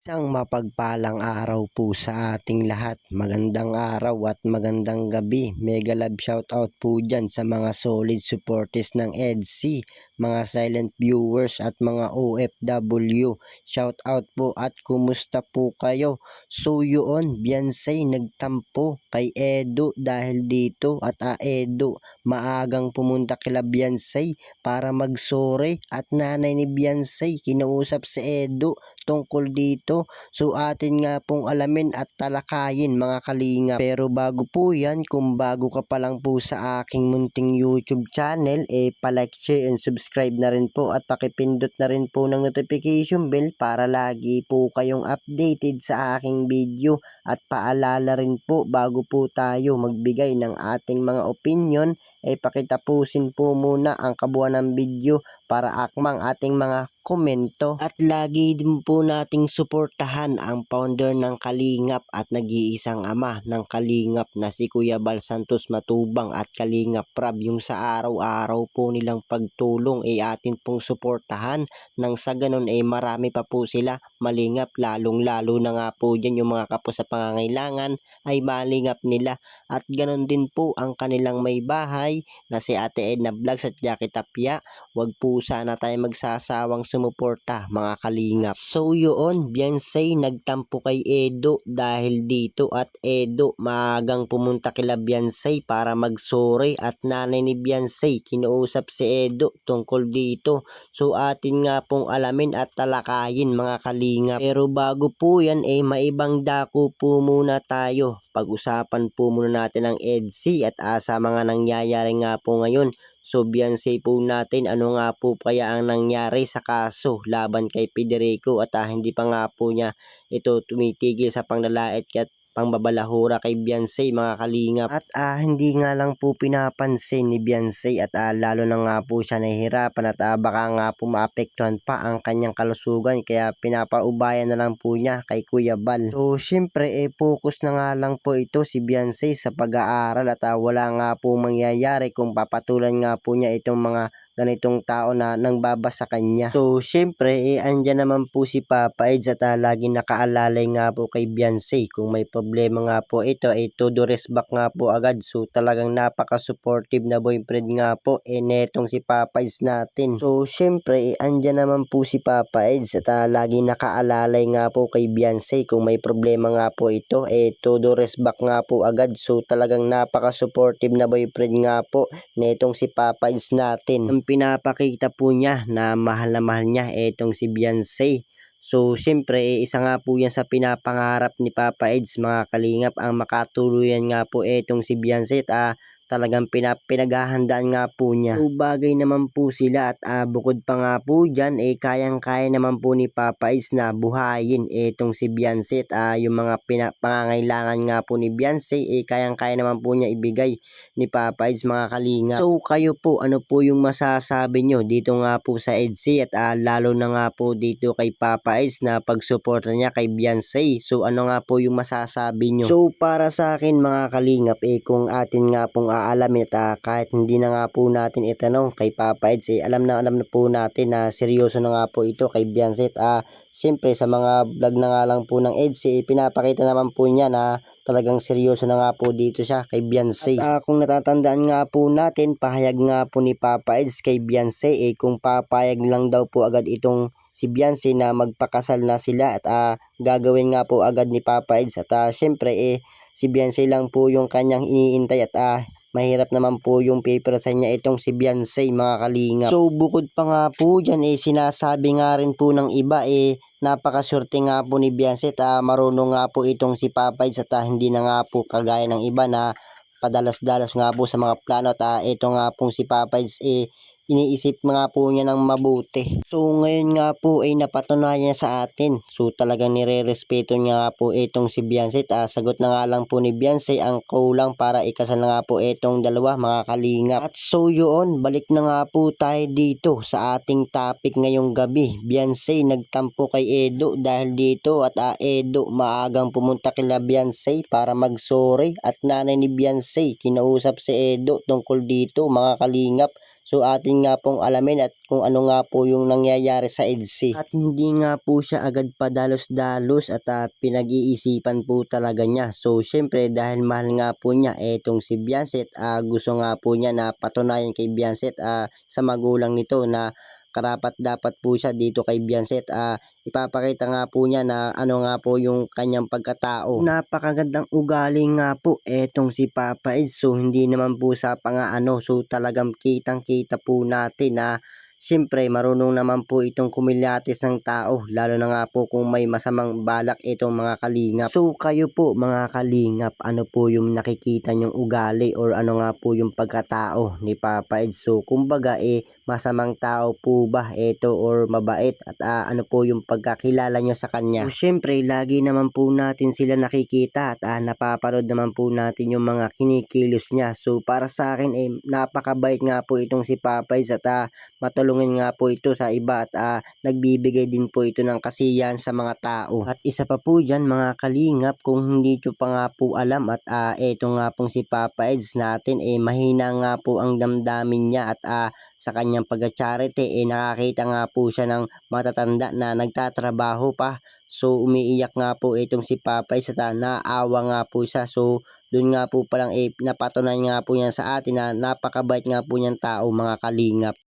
Isang mapagpalang araw po sa ating lahat. Magandang araw at magandang gabi. Mega love shoutout po dyan sa mga solid supporters ng EDC, mga silent viewers at mga OFW. Shoutout po at kumusta po kayo? So yun, Beyonce nagtampo kay Edo dahil dito at Edo maagang pumunta kila Beyonce para mag-sorry at nanay ni Beyonce kinausap si Edo tungkol dito. So atin nga pong alamin at talakayin mga kalinga. Pero bago po yan, kung bago ka pa lang po sa aking munting YouTube channel, palike, share, and subscribe na rin po at pakipindot na rin po ng notification bell para lagi po kayong updated sa aking video. At paalala rin po bago po tayo magbigay ng ating mga opinion, pakitapusin po muna ang kabuuan ng video para akmang ating mga komento. At lagi din po nating suportahan ang founder ng Kalingap at nag-iisang ama ng Kalingap na si Kuya Bal Santos Matubang at Kalingap Prab. Yung sa araw-araw po nilang pagtulong atin pong suportahan nang sa ganun marami pa po sila malingap, lalong-lalo na nga po dyan yung mga kapos sa pangangailangan ay malingap nila. At ganun din po ang kanilang may bahay na si Ate Edna Vlogs at Jackie Tapia. Wag po sana tayo magsasawang sumuporta mga kalingap. So yun, Beyonce nagtampo kay Edo dahil dito at Edo maagang pumunta kila Beyonce para mag-sorry at nanay ni Beyonce kinuusap si Edo tungkol dito. So atin nga pong alamin at talakayin mga kalingap. Pero bago po yan maibang dako po muna tayo. Pag-usapan po muna natin ang EDC at sa mga nangyayari nga po ngayon. So Beyonce po natin, ano nga po kaya ang nangyari sa kaso laban kay Federico at hindi pa nga po niya ito tumitigil sa panglalait at pangbabalahura kay Beyonce mga kalingap. At hindi nga lang po pinapansin ni Beyonce at lalo na nga po siya nahihirapan at baka nga po maapektuhan pa ang kanyang kalusugan kaya pinapaubayan na lang po niya kay Kuya Bal. So syempre focus na nga lang po ito si Beyonce sa pag-aaral at wala nga po mangyayari kung papatulan nga po niya itong mga ganitong tao na nangbaba sa kanya. So syempre andyan naman po si Papa Eds at laging nakaalalay nga po kay Beyonce. Kung may problema nga po ito todo respect nga po agad. So talagang napaka-supportive na boyfriend nga po netong si Papa Eds natin. So syempre andyan naman po si Papa Eds at laging nakaalalay nga po kay Beyonce. Kung may problema nga po ito todo respect nga po agad. So talagang napaka-supportive na boyfriend nga po netong si Papa Eds natin. Ang pinapakita po niya na mahal niya itong si Beyonce. So siyempre isa nga po yan sa pinapangarap ni Papa Eds mga kalingap ang makatuluyan nga po itong si Beyonce at talagang pinaghahandaan nga po niya. So bagay naman po sila at bukod pa nga po dyan kayang-kaya naman po ni Papa Eds na buhayin itong si Beyonce at yung mga pangangailangan nga po ni Beyonce kayang-kaya naman po niya ibigay ni Papa Eds mga kalinga. So kayo po, ano po yung masasabi nyo dito nga po sa EDC at lalo na nga po dito kay Papa Eds na pagsuporta niya kay Beyonce. So ano nga po yung masasabi nyo? So para sa akin mga kalingap kung atin nga pong aalamin at kahit hindi na nga po natin itanong kay Papa Eds alam na po natin na seryoso na nga po ito kay Beyonce at siyempre sa mga vlog na nga lang po ng EDC pinapakita naman po niya na talagang seryoso na nga po dito siya kay Beyonce. At kung natatandaan nga po natin, pahayag nga po ni Papa Eds kay Beyonce kung papayag lang daw po agad itong si Beyonce na magpakasal na sila at gagawin nga po agad ni Papa Eds at syempre si Beyonce lang po yung kanyang iniintay at mahirap naman po yung paper sa niya itong si Beyonce mga kalingap. So bukod pa nga po dyan sinasabi nga rin po ng iba napakaswerte nga po ni Beyonce at marunong nga po itong si Papa Eds at hindi na nga po kagaya ng iba na padalas-dalas nga po sa mga plano at ito nga pong si Papa Eds iniisip nga po niya ng mabuti. So ngayon nga po napatunayan sa atin. So talagang nire-respeto niya nga po itong si Beyonce at sagot na nga lang po ni Beyonce ang kulang para ikasal na nga po itong dalawa mga kalingap. At so yun, balik na nga po tayo dito sa ating topic ngayong gabi. Beyonce nagtampo kay Edo dahil dito at Edo maagang pumunta kila Beyonce para mag-sorry at nanay ni Beyonce kinausap si Edo tungkol dito mga kalingap. So atin nga pong alamin at kung ano nga po yung nangyayari sa EDSI. At hindi nga po siya agad padalos-dalos at pinag-iisipan po talaga niya. So syempre dahil mahal nga po niya etong si Biancett, gusto nga po niya na patunayan kay Biancett sa magulang nito na karapat dapat po siya dito kay Biancett. Ipapakita nga po niya na ano nga po yung kanyang pagkatao. Napakagandang ugali nga po etong si Papa Eds. So hindi naman po sa pangaano. So talagang kitang kita po natin na siyempre marunong naman po itong kumilatis ng tao, lalo na nga po kung may masamang balak itong mga kalingap. So kayo po mga kalingap, ano po yung nakikita nyong ugali or ano nga po yung pagkatao ni Papa Eds? So kumbaga masamang tao po ba ito or mabait at ano po yung pagkakilala nyo sa kanya? So syempre lagi naman po natin sila nakikita at napaparod naman po natin yung mga kinikilos niya. So para sa akin napakabait nga po itong si Papa Eds at matulungin nga po ito sa iba at nagbibigay din po ito ng kasiyahan sa mga tao. At isa pa po dyan mga kalingap, kung hindi nyo pa nga po alam at eto nga pong si Papa Eds natin mahina nga po ang damdamin niya at sa kanyang pag-charity nakakita nga po siya ng matatanda na nagtatrabaho pa. So umiiyak nga po itong si Papa Eds at naawa nga po siya. So doon nga po palang napatunayan nga po niya sa atin na napakabait nga po niyang tao mga kalingap.